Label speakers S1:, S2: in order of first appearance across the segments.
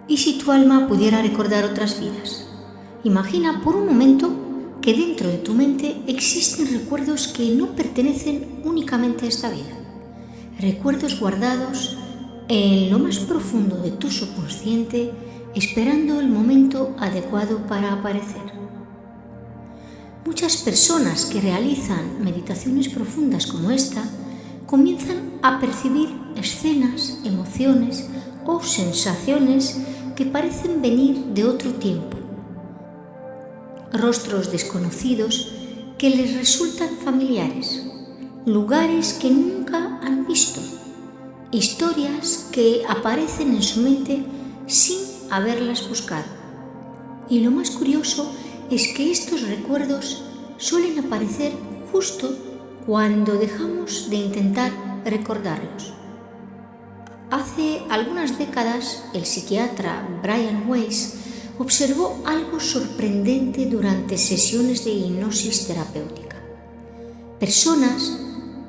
S1: ¿Y si tu alma pudiera recordar otras vidas? Imagina por un momento que dentro de tu mente existen recuerdos que no pertenecen únicamente a esta vida. Recuerdos guardados en lo más profundo de tu subconsciente, esperando el momento adecuado para aparecer. Muchas personas que realizan meditaciones profundas como esta comienzan a percibir escenas, emociones o sensaciones que parecen venir de otro tiempo. Rostros desconocidos que les resultan familiares, lugares que nunca han visto, historias que aparecen en su mente sin haberlas buscado. Y lo más curioso es que estos recuerdos suelen aparecer justo cuando dejamos de intentar recordarlos. Hace algunas décadas, el psiquiatra Brian Weiss observó algo sorprendente durante sesiones de hipnosis terapéutica. Personas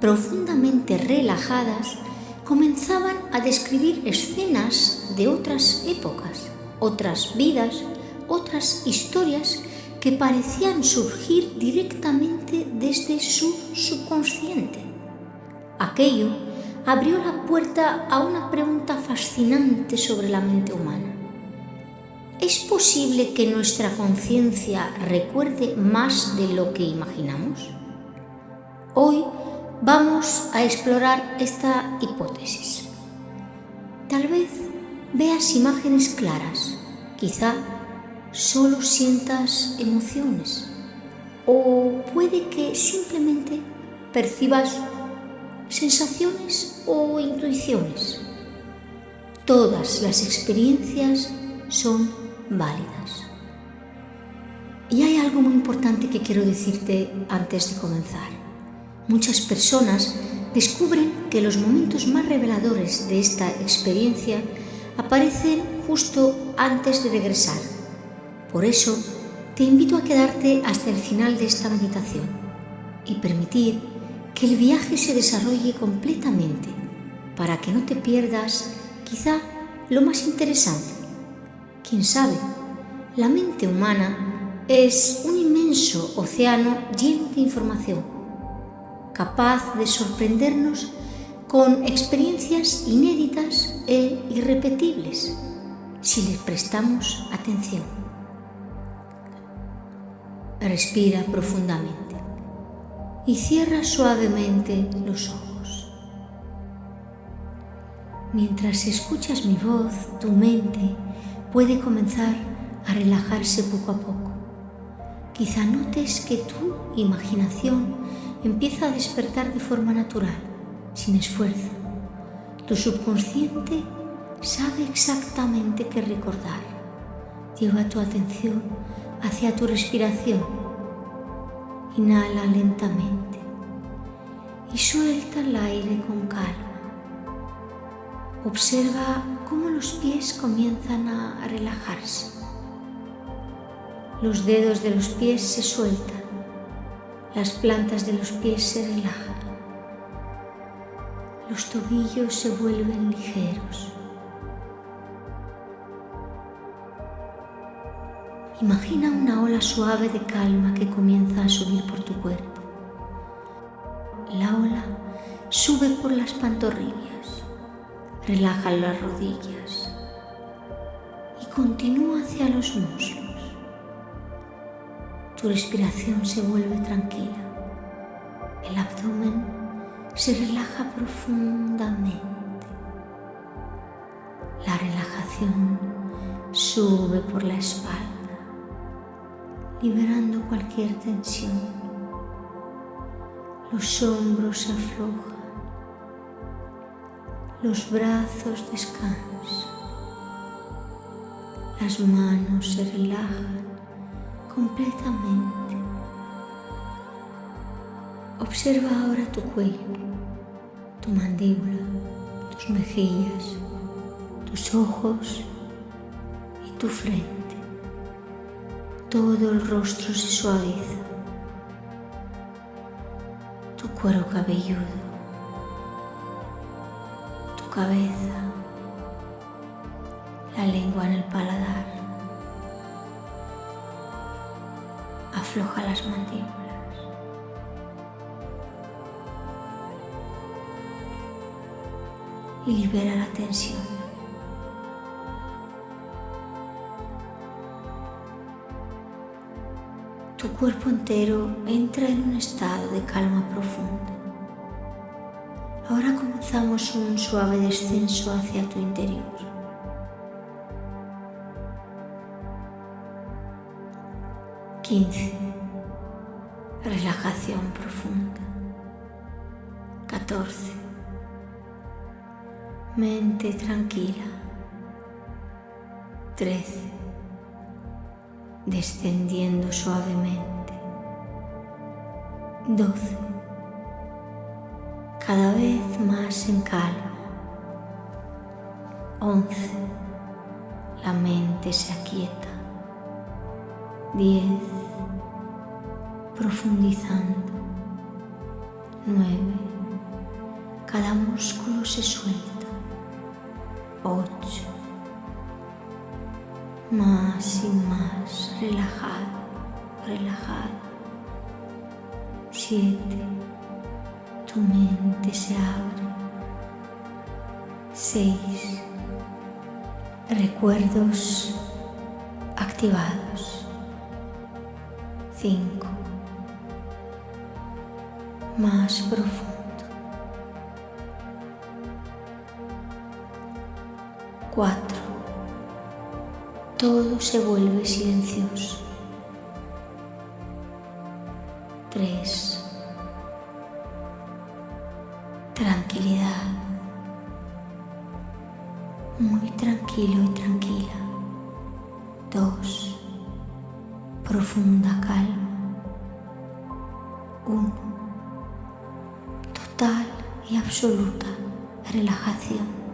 S1: profundamente relajadas comenzaban a describir escenas de otras épocas, otras vidas, otras historias que parecían surgir directamente desde su subconsciente. Aquello abrió la puerta a una pregunta fascinante sobre la mente humana. ¿Es posible que nuestra conciencia recuerde más de lo que imaginamos? Hoy vamos a explorar esta hipótesis. Tal vez veas imágenes claras, quizá solo sientas emociones, o puede que simplemente percibas sensaciones o intuiciones. Todas las experiencias son válidas. Y hay algo muy importante que quiero decirte antes de comenzar. Muchas personas descubren que los momentos más reveladores de esta experiencia aparecen justo antes de regresar. Por eso, te invito a quedarte hasta el final de esta meditación y permitir que el viaje se desarrolle completamente para que no te pierdas quizá lo más interesante. ¿Quién sabe? La mente humana es un inmenso océano lleno de información, capaz de sorprendernos con experiencias inéditas e irrepetibles si les prestamos atención. Respira profundamente y cierra suavemente los ojos. Mientras escuchas mi voz, tu mente puede comenzar a relajarse poco a poco. Quizá notes que tu imaginación empieza a despertar de forma natural, sin esfuerzo. Tu subconsciente sabe exactamente qué recordar. Lleva tu atención hacia tu respiración. Inhala lentamente y suelta el aire con calma. Observa cómo los pies comienzan a relajarse. Los dedos de los pies se sueltan, las plantas de los pies se relajan, los tobillos se vuelven ligeros. Imagina una ola suave de calma que comienza a subir por tu cuerpo. La ola sube por las pantorrillas, relaja las rodillas y continúa hacia los muslos. Tu respiración se vuelve tranquila. El abdomen se relaja profundamente. La relajación sube por la espalda, liberando cualquier tensión. Los hombros se aflojan, los brazos descansan, las manos se relajan completamente. Observa ahora tu cuello, tu mandíbula, tus mejillas, tus ojos y tu frente. Todo el rostro se suaviza. Tu cuero cabelludo, tu cabeza, la lengua en el paladar. Afloja las mandíbulas. Y libera la tensión. Tu cuerpo entero entra en un estado de calma profunda. Ahora comenzamos un suave descenso hacia tu interior. 15. Relajación profunda. 14. Mente tranquila. 13. Descendiendo suavemente. 12. Cada vez más en calma. 11. La mente se aquieta. 10. Profundizando. 9. Cada músculo se suelta. 8. Más y más relajado, relajado. 7. Tu mente se abre. 6. Recuerdos activados. 5. Más profundo. 4. Todo se vuelve silencioso. 3. Tranquilidad. Muy tranquilo y tranquila. 2. Profunda calma. 1. Total y absoluta relajación.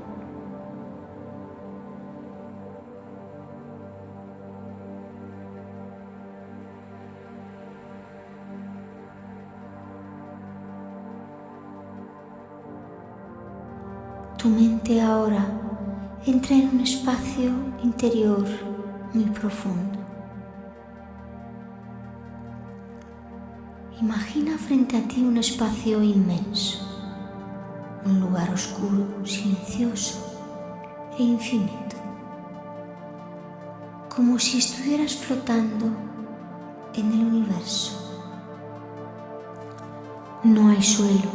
S1: Tu mente ahora entra en un espacio interior muy profundo. Imagina frente a ti un espacio inmenso, un lugar oscuro, silencioso e infinito, como si estuvieras flotando en el universo. No hay suelo,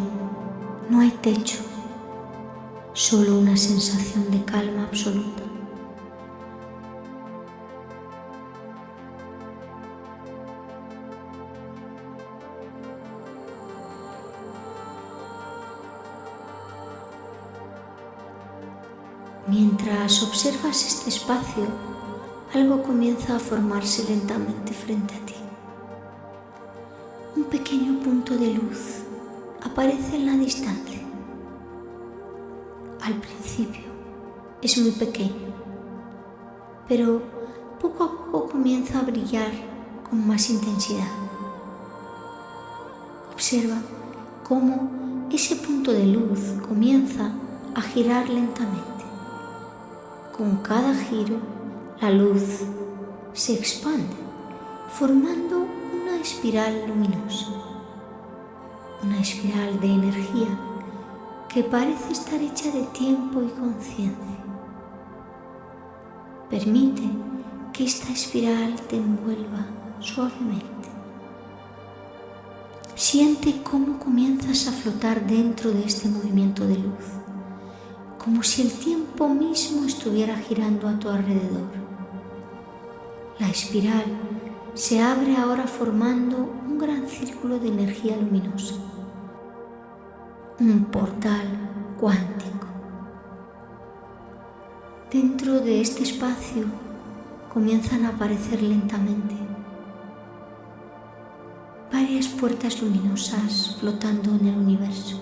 S1: no hay techo, solo una sensación de calma absoluta. Mientras observas este espacio, algo comienza a formarse lentamente frente a ti. Un pequeño punto de luz aparece en la distancia. Al principio es muy pequeño, pero poco a poco comienza a brillar con más intensidad. Observa cómo ese punto de luz comienza a girar lentamente. Con cada giro, la luz se expande, formando una espiral luminosa, una espiral de energía que parece estar hecha de tiempo y conciencia. Permite que esta espiral te envuelva suavemente. Siente cómo comienzas a flotar dentro de este movimiento de luz, como si el tiempo mismo estuviera girando a tu alrededor. La espiral se abre ahora formando un gran círculo de energía luminosa, un portal cuántico. Dentro de este espacio comienzan a aparecer lentamente varias puertas luminosas flotando en el universo.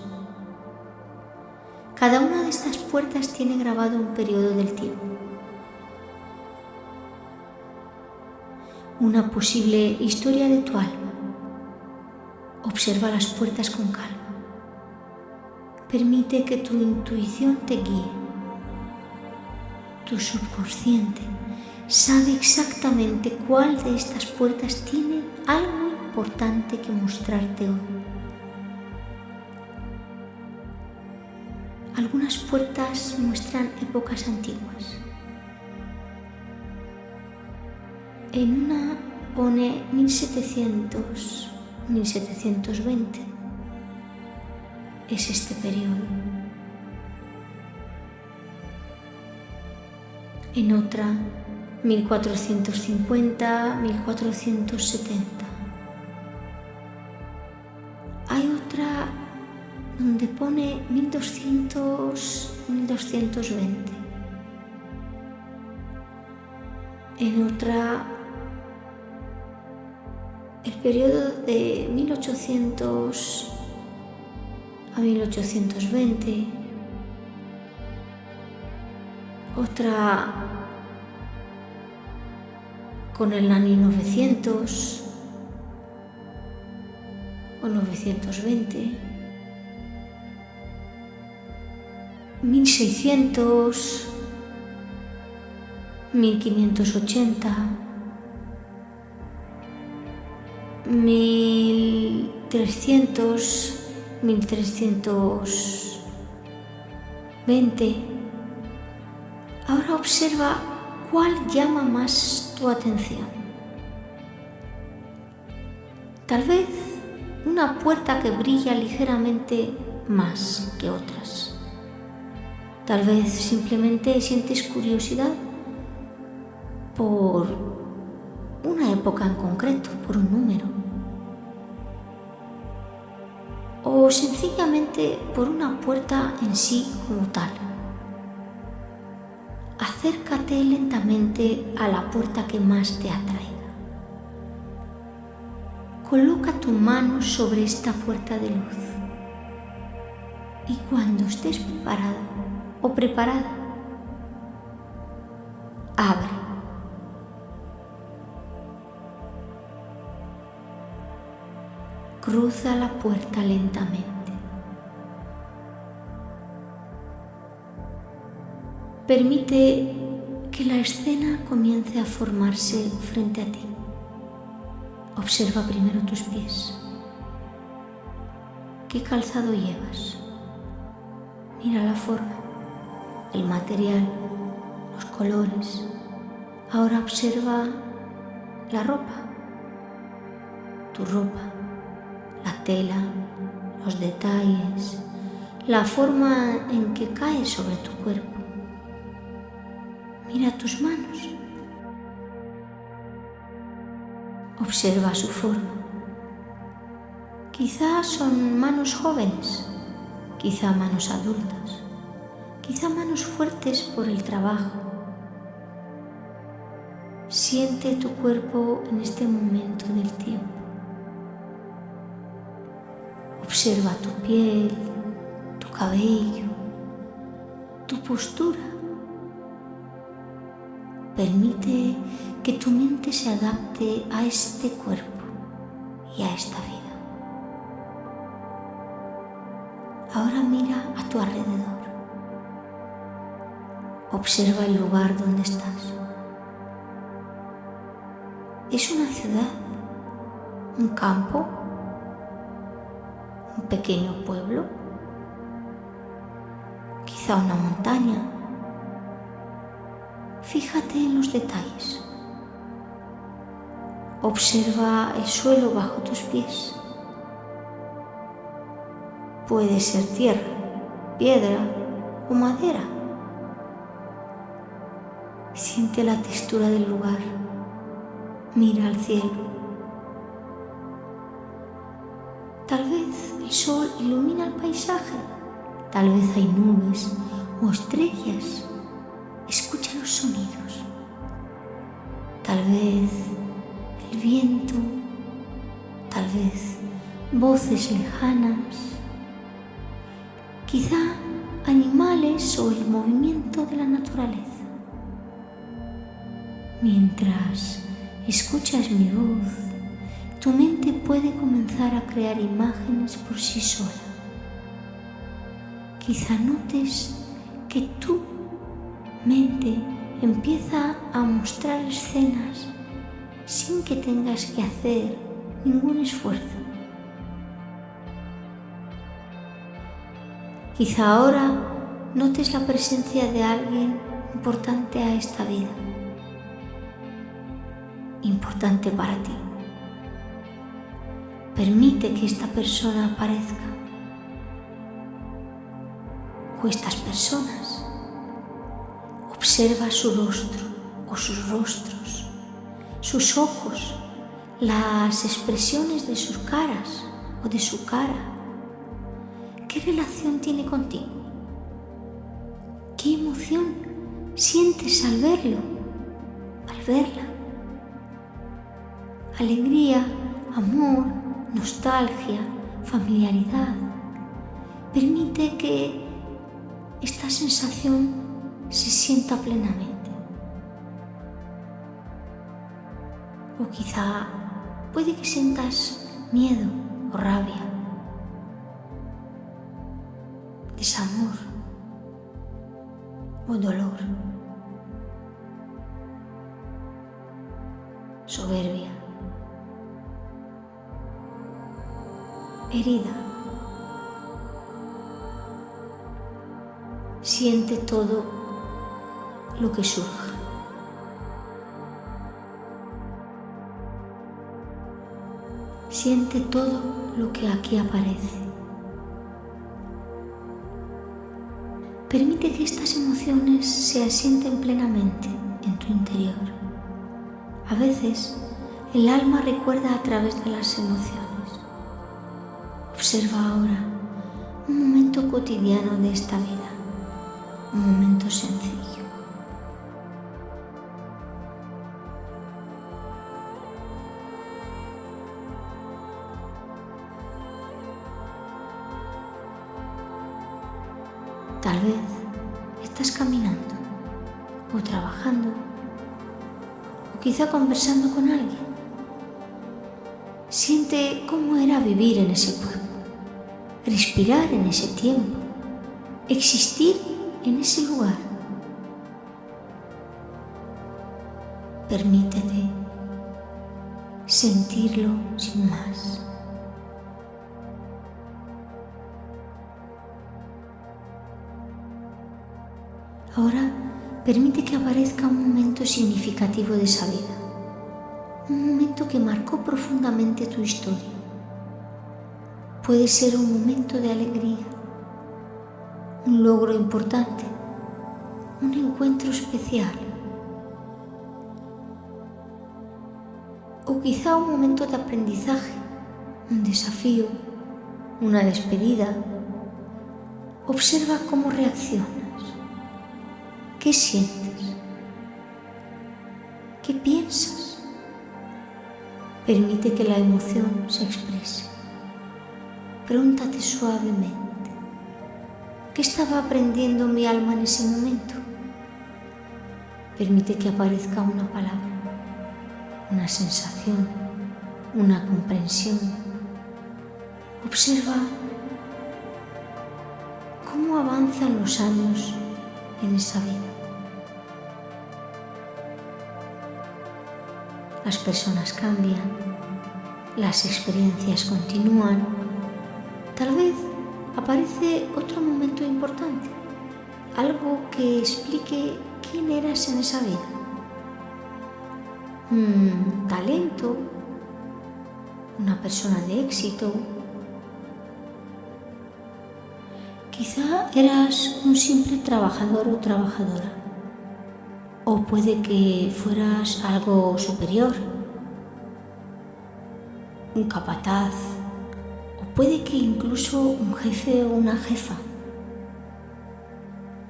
S1: Cada una de estas puertas tiene grabado un periodo del tiempo, una posible historia de tu alma. Observa las puertas con calma. Permite que tu intuición te guíe. Tu Tu subconsciente sabe exactamente cuál de estas puertas tiene algo importante que mostrarte hoy. Algunas puertas muestran épocas antiguas. En una pone 1700, 1720. Es este periodo. En otra, 1450, 1470. Hay otra donde pone 1200, 1220. En otra, el periodo de 1800 a 1820. Otra con el año 900 o 920, 1600, 1580, 1300, 1320. Ahora observa cuál llama más tu atención. Tal vez una puerta que brilla ligeramente más que otras. Tal vez simplemente sientes curiosidad por una época en concreto, por un número. O sencillamente por una puerta en sí como tal. Acércate lentamente a la puerta que más te atraiga. Coloca tu mano sobre esta puerta de luz y cuando estés preparado o preparada, abre. Cruza la puerta lentamente. Permite que la escena comience a formarse frente a ti. Observa primero tus pies. ¿Qué calzado llevas? Mira la forma, el material, los colores. Ahora observa la ropa, tu ropa, la tela, los detalles, la forma en que cae sobre tu cuerpo. Mira tus manos. Observa su forma. Quizá son manos jóvenes, quizá manos adultas, quizá manos fuertes por el trabajo. Siente tu cuerpo en este momento del tiempo. Observa tu piel, tu cabello, tu postura. Permite que tu mente se adapte a este cuerpo y a esta vida. Ahora mira a tu alrededor. Observa el lugar donde estás. ¿Es una ciudad? ¿Un campo? ¿Un pequeño pueblo? ¿Quizá una montaña? Fíjate en los detalles. Observa el suelo bajo tus pies. Puede ser tierra, piedra o madera. Siente la textura del lugar. Mira al cielo. Tal vez el sol ilumina el paisaje. Tal vez hay nubes o estrellas. Escucha los sonidos. Tal vez el viento. Tal vez voces lejanas. Quizá animales o el movimiento de la naturaleza. Mientras escuchas mi voz, tu mente puede comenzar a crear imágenes por sí sola. Quizá notes que tu mente empieza a mostrar escenas sin que tengas que hacer ningún esfuerzo. Quizá ahora notes la presencia de alguien importante a esta vida, importante para ti. Permite que esta persona aparezca, o estas personas. Observa su rostro o sus rostros, sus ojos, las expresiones de sus caras o de su cara. ¿Qué relación tiene contigo? ¿Qué emoción sientes al verlo, al verla? Alegría, amor, nostalgia, familiaridad. Permite que esta sensación se sienta plenamente. O quizá puede que sientas miedo o rabia, desamor o dolor, soberbia, herida. Siente todo lo que surja. Siente todo lo que aquí aparece. Permite que estas emociones se asienten plenamente en tu interior. A veces, el alma recuerda a través de las emociones. Observa ahora un momento cotidiano de esta vida, un momento sencillo. Tal vez estás caminando o trabajando o quizá conversando con alguien. Siente cómo era vivir en ese pueblo, respirar en ese tiempo, existir en ese lugar. Permítete sentirlo sin más. Ahora permite que aparezca un momento significativo de esa vida, un momento que marcó profundamente tu historia. Puede ser un momento de alegría, un logro importante, un encuentro especial, o quizá un momento de aprendizaje, un desafío, una despedida. Observa cómo reaccionas. ¿Qué sientes? ¿Qué piensas? Permite que la emoción se exprese. Pregúntate suavemente, ¿qué estaba aprendiendo mi alma en ese momento? Permite que aparezca una palabra, una sensación, una comprensión. Observa cómo avanzan los años en esa vida. Las personas cambian, las experiencias continúan. Tal vez aparece otro momento importante, algo que explique quién eras en esa vida. Un talento, una persona de éxito. Quizá eras un simple trabajador o trabajadora. O puede que fueras algo superior, un capataz, o puede que incluso un jefe o una jefa.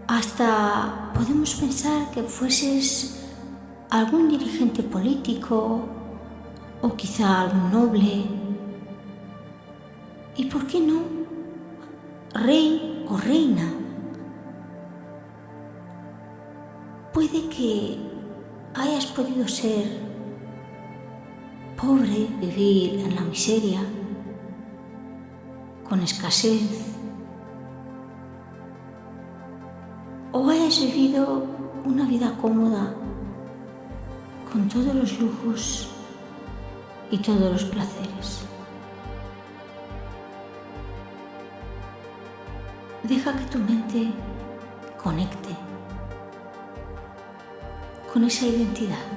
S1: Hasta podemos pensar que fueses algún dirigente político o quizá algún noble. ¿Y por qué no? Rey o reina. Puede que hayas podido ser pobre, vivir en la miseria, con escasez, o hayas vivido una vida cómoda, con todos los lujos y todos los placeres. Deja que tu mente conecte con esa identidad.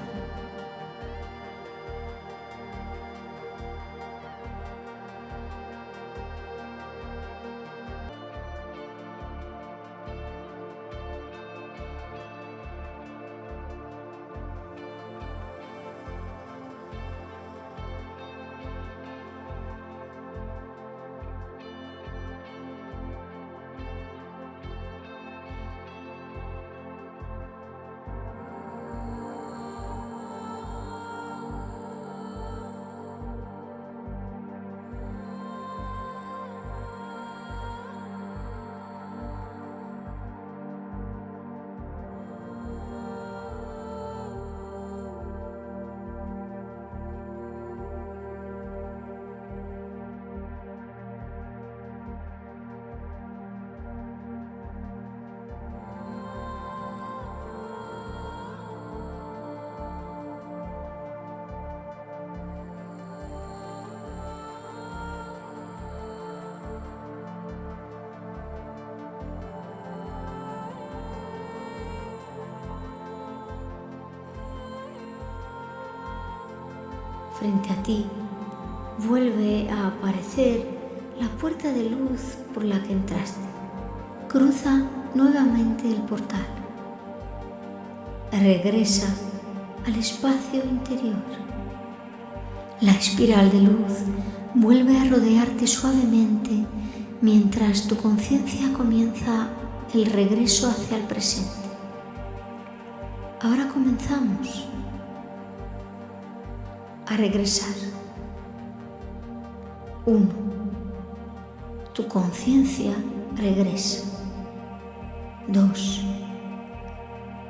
S1: Frente a ti vuelve a aparecer la puerta de luz por la que entraste. Cruza nuevamente el portal. Regresa al espacio interior. La espiral de luz vuelve a rodearte suavemente mientras tu conciencia comienza el regreso hacia el presente. Ahora comenzamos a regresar. 1. Tu conciencia regresa. 2.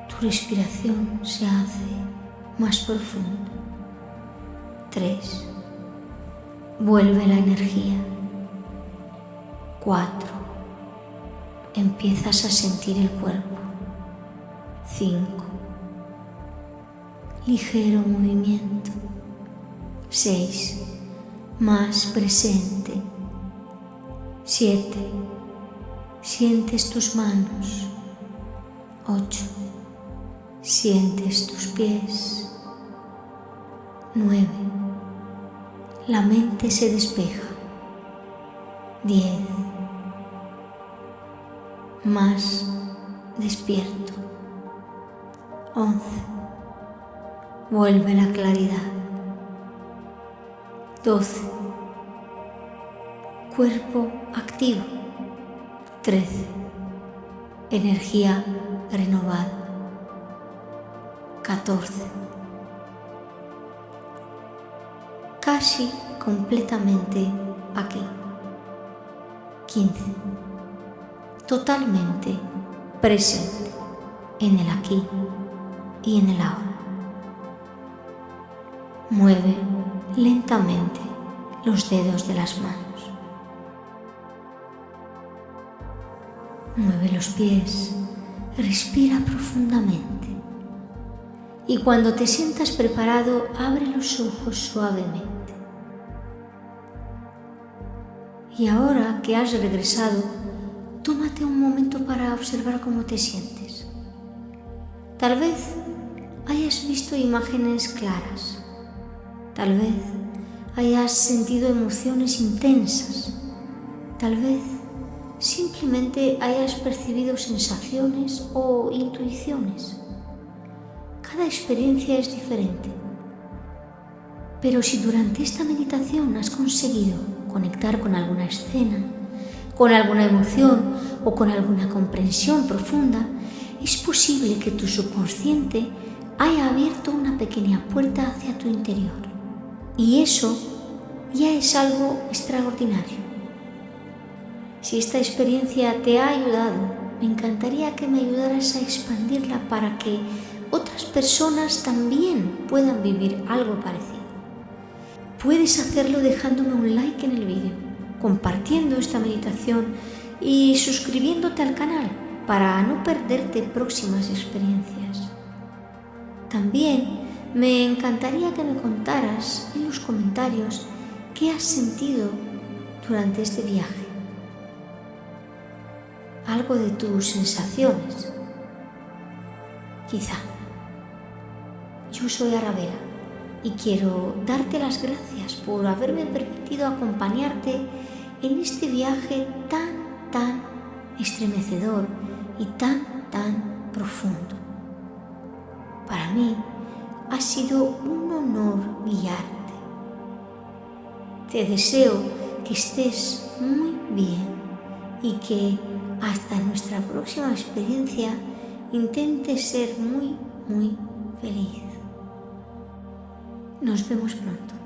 S1: Tu respiración se hace más profunda. 3. Vuelve la energía. 4. Empiezas a sentir el cuerpo. 5. Ligero movimiento. 6. Más presente. 7. Sientes tus manos. 8. Sientes tus pies. 9. La mente se despeja. 10. Más despierto. 11. Vuelve la claridad. 12. Cuerpo activo. 13. Energía renovada. 14. Casi completamente aquí. 15. Totalmente presente en el aquí y en el ahora. Mueve lentamente los dedos de las manos. Mueve los pies, respira profundamente y cuando te sientas preparado, abre los ojos suavemente. Y ahora que has regresado, tómate un momento para observar cómo te sientes. Tal vez hayas visto imágenes claras. Tal vez hayas sentido emociones intensas. Tal vez simplemente hayas percibido sensaciones o intuiciones. Cada experiencia es diferente. Pero si durante esta meditación has conseguido conectar con alguna escena, con alguna emoción o con alguna comprensión profunda, es posible que tu subconsciente haya abierto una pequeña puerta hacia tu interior. Y eso ya es algo extraordinario. Si esta experiencia te ha ayudado, me encantaría que me ayudaras a expandirla para que otras personas también puedan vivir algo parecido. Puedes hacerlo dejándome un like en el vídeo, compartiendo esta meditación y suscribiéndote al canal para no perderte próximas experiencias. También me encantaría que me contaras en los comentarios qué has sentido durante este viaje. Algo de tus sensaciones. Quizá. Yo soy Arabela y quiero darte las gracias por haberme permitido acompañarte en este viaje tan estremecedor y tan profundo. Para mí ha sido un honor guiarte. Te deseo que estés muy bien y que hasta nuestra próxima experiencia intentes ser muy feliz. Nos vemos pronto.